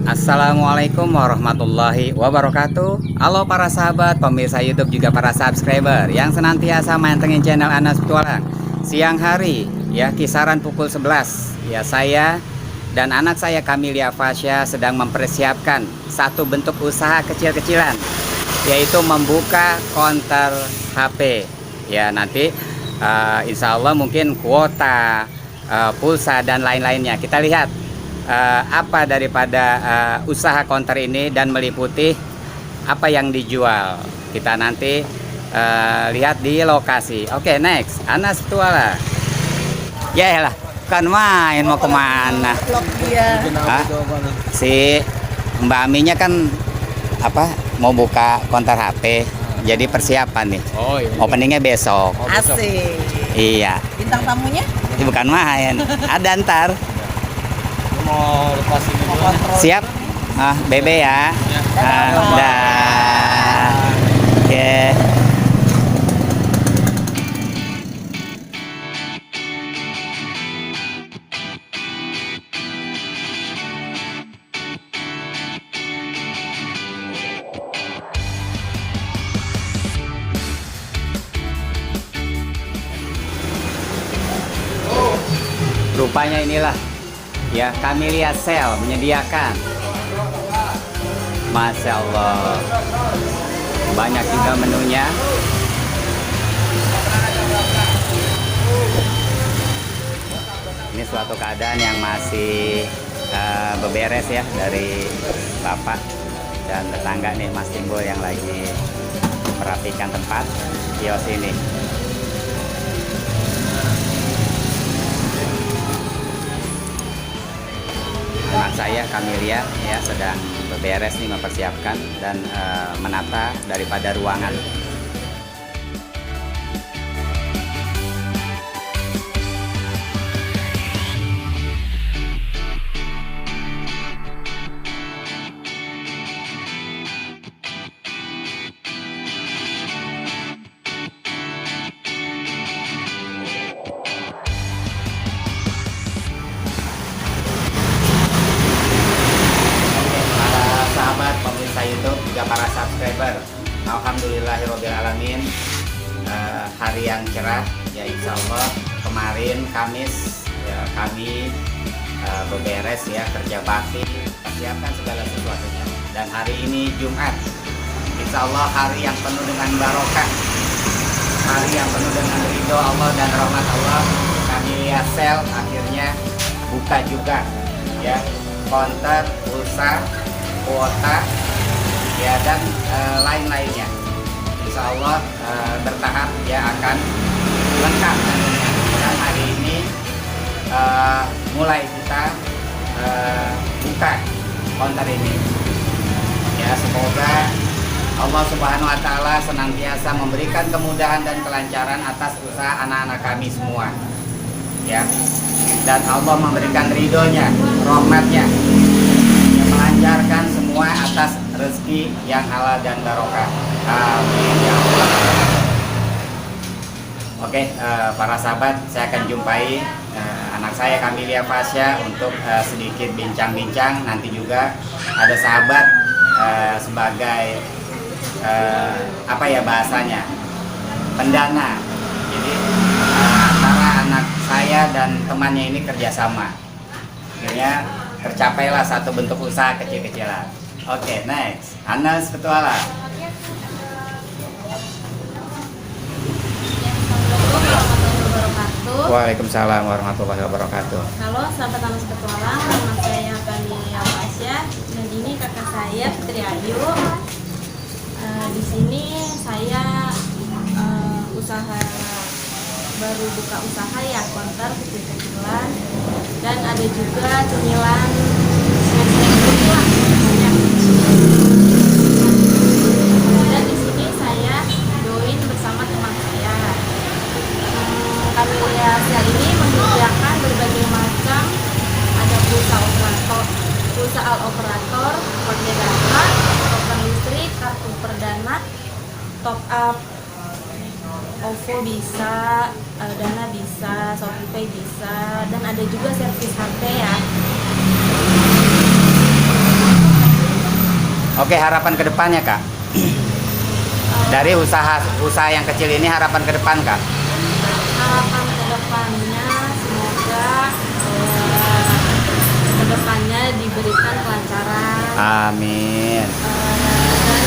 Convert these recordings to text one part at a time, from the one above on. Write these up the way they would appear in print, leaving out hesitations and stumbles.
Assalamualaikum warahmatullahi wabarakatuh. Halo para sahabat, pemirsa YouTube, juga para subscriber yang senantiasa mantengin channel Anas Petualang. Siang hari ya, kisaran pukul 11 ya, saya dan anak saya Kamilia Fasya sedang mempersiapkan satu bentuk usaha kecil-kecilan, yaitu membuka konter HP ya. Nanti insya Allah mungkin kuota, pulsa dan lain-lainnya. Kita lihat apa daripada usaha konter ini dan meliputi apa yang dijual. Kita nanti lihat di lokasi. Oke, next, Anas Petualang. Ya lah, kan main mau kemana? Si Mbak Aminya kan apa, mau buka konter HP, jadi persiapan nih. Oh iya. Openingnya besok. Asik. Iya. Bintang tamunya? Ini bukan main. Ada ntar. Mau lepas ini dulu. Siap? Bebe ya. Dah. Oke. Rupanya inilah ya, Kamilia Sel menyediakan. Masya Allah, banyak juga menunya. Ini suatu keadaan yang masih beberes ya, dari Bapak dan tetangga nih, Mas Timbul yang lagi merapikan tempat kios ini. Anak saya Kamilia ya sedang beberes nih, mempersiapkan dan menata daripada ruangan. Pemirsa YouTube, juga para subscriber, alhamdulillahirobbilalamin, hari yang cerah ya, insya Allah. Kemarin Kamis ya, kami beberes ya, kerja bakti, persiapkan segala sesuatunya, dan hari ini Jumat, insya Allah hari yang penuh dengan barokah, hari yang penuh dengan ridho Allah dan rahmat Allah. Kamilia Sel akhirnya buka juga ya, konter, pulsa, kuota ya, dan lain-lainnya. Insya Allah bertahap ya akan lengkap nantinya. Dan hari ini mulai kita buka konter ini ya. Semoga Allah Subhanahu wa Ta'ala senantiasa memberikan kemudahan dan kelancaran atas usaha anak-anak kami semua ya, dan Allah memberikan ridhonya, rahmatnya, melancarkan semua atas rezeki yang halal dan barokah. Amin ya Allah. Oke, para sahabat, saya akan jumpai anak saya Kamilia Fasya untuk sedikit bincang-bincang. Nanti juga ada sahabat sebagai apa ya bahasanya, pendana. Jadi antara anak saya dan temannya ini kerjasama, akhirnya tercapailah satu bentuk usaha kecil-kecilan. Oke, next, Anas Petualang. Waalaikumsalam warahmatullahi wabarakatuh. Halo sahabat Anas Petualang, nama saya Kamilia Fasya dan ini kakak saya Putri Ayu. Di sini saya baru buka usaha ya, konter kecil-kecilan, dan ada juga cemilan snack-snack banyak. Dan di sini saya join bersama teman saya. Kamilia Sel ini menyediakan berbagai macam, ada pulsa al operator, pakai data, token listrik, kartu perdana, top up OVO bisa, Dana bisa, Shopee bisa, dan ada juga servis HP ya. Oke, harapan ke depannya Kak. Dari usaha yang kecil ini, harapan ke depan Kak. Harapan kedepannya semoga kedepannya diberikan kelancaran. Amin. Dan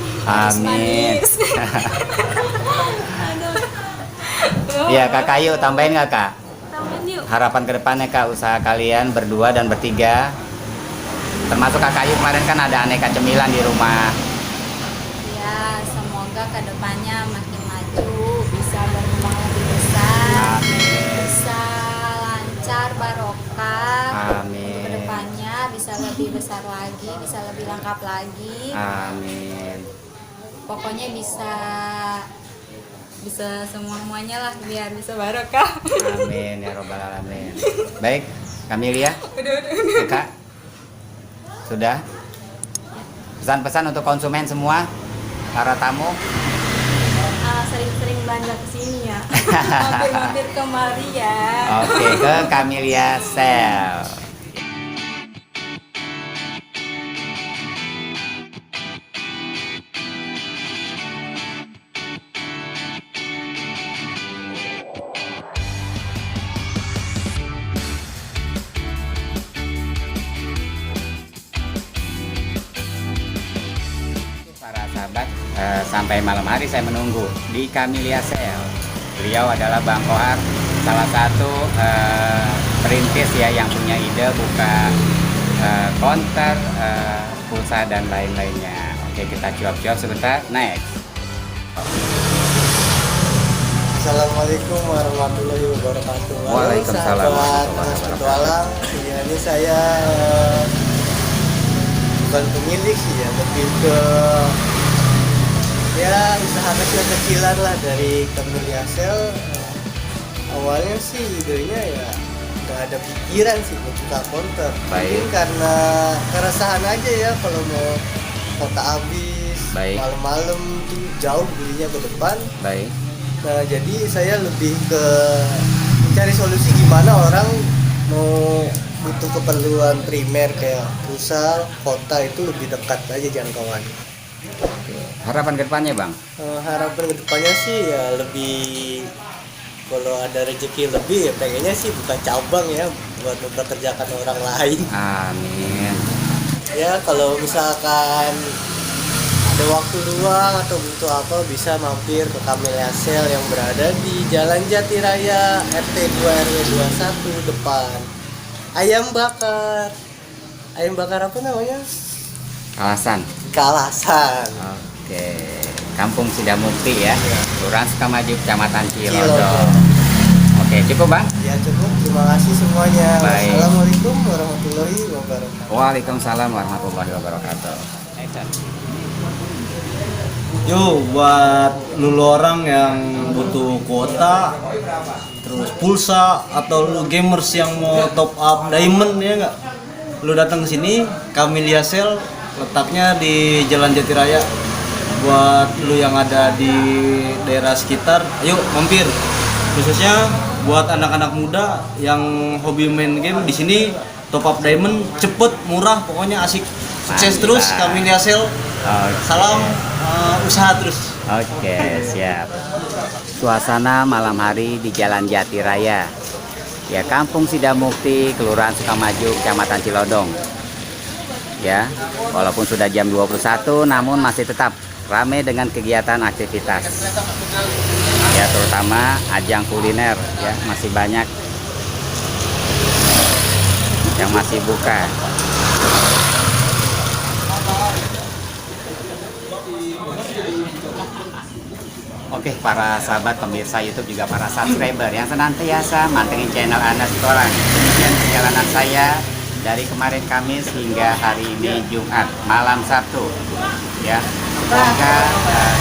bisa Amin. manis. Aduh. Iya Kak Kayu, tambahin nggak Kak? Tambahin yuk. Harapan ke depannya Kak, usaha kalian berdua dan bertiga. Termasuk Kak Kayu kemarin kan ada aneka cemilan di rumah. Ya, semoga kedepannya makin maju, bisa berkembang lebih besar, Amin. bisa lancar, barokah. Amin. Kedepannya bisa lebih besar lagi, bisa lebih lengkap lagi. Amin. Pokoknya bisa semuanya lah biar bisa barokah. Amin ya robbal alamin. Baik, Kamelia. Kak. Sudah? Pesan-pesan untuk konsumen semua, para tamu. Sering-sering belanja ke sini ya. Mampir-mampir kemari ya. Oke, ke Kamelia Sel. Para sahabat, sampai malam hari saya menunggu di Kamelia Sel. Beliau adalah Bang Kohar, salah satu perintis ya yang punya ide buka konter, pulsa dan lain-lainnya. Oke, kita cuap-cuap sebentar. Next. Assalamualaikum warahmatullahi wabarakatuh. Halo, Waalaikumsalam sahabat warahmatullahi Anas wabarakatuh. Petualang. Ya, ini saya bukan pemilik sih ya, lebih ke ya usaha kecil-kecilan lah dari Kamelia Sel. Awalnya sih idenya ya nggak ada pikiran sih buat buka konter. Baik. Mungkin karena keresahan aja ya kalau mau kota habis, Baik. malam-malam tuh jauh belinya ke depan. Baik. Nah, jadi saya lebih ke mencari solusi gimana orang mau butuh keperluan primer kayak pulsa, kota itu lebih dekat aja jangkauan. Oke. Harapan ke depannya, Bang? Harapan kedepannya sih ya lebih kalau ada rezeki lebih ya pengennya sih bukan cabang ya buat mempekerjakan orang lain. Amin. Ya kalau misalkan ada waktu luang atau butuh apa bisa mampir ke Kamelia Sel yang berada di Jalan Jati Raya RT 2 RW 21 depan Ayam Bakar. Ayam bakar apa namanya? Alasan. Kalasan. Oke. Kampung Sidamukti ya. Kelurahan Sukamaju, Kecamatan Cilodong. Cilodong. Oke, cukup, Bang? Ya cukup, terima kasih semuanya. Baik. Assalamualaikum warahmatullahi wabarakatuh. Waalaikumsalam warahmatullahi wabarakatuh. Action. Yo, buat lu orang yang butuh kuota, terus pulsa, atau lu gamers yang mau top up diamond ya nggak? Lu datang ke sini, Kamelia Sel, letaknya di Jalan Jati Raya. Buat lu yang ada di daerah sekitar, ayo mampir. Khususnya buat anak-anak muda yang hobi main game di sini, top up diamond cepet, murah, pokoknya asik. Sukses Mantap. terus Kamelia Sel. Salam usaha terus. Oke, siap. Suasana malam hari di Jalan Jati Raya. Ya, Kampung Sidamukti, Kelurahan Sukamaju, Kecamatan Cilodong. Ya, walaupun sudah jam 21 namun masih tetap ramai dengan kegiatan aktivitas. Ya, terutama ajang kuliner ya, masih banyak yang masih buka. Oke, para sahabat pemirsa YouTube juga para subscriber yang senantiasa mantengin channel Anas Petualang. Demikian perjalanan saya dari kemarin Kamis hingga hari ini Jumat malam Sabtu. Ya, semoga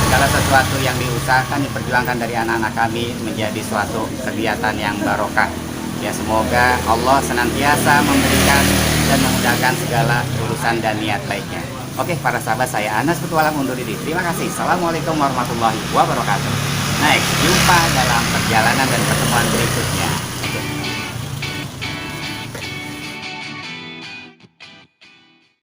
segala sesuatu yang diusahakan diperjuangkan dari anak-anak kami menjadi suatu kegiatan yang barokah. Ya, semoga Allah senantiasa memberikan dan memudahkan segala urusan dan niat baiknya. Oke, para sahabat, saya Anas Petualang undur diri. Terima kasih. Assalamualaikum warahmatullahi wabarakatuh. Next, jumpa dalam perjalanan dan pertemuan berikutnya.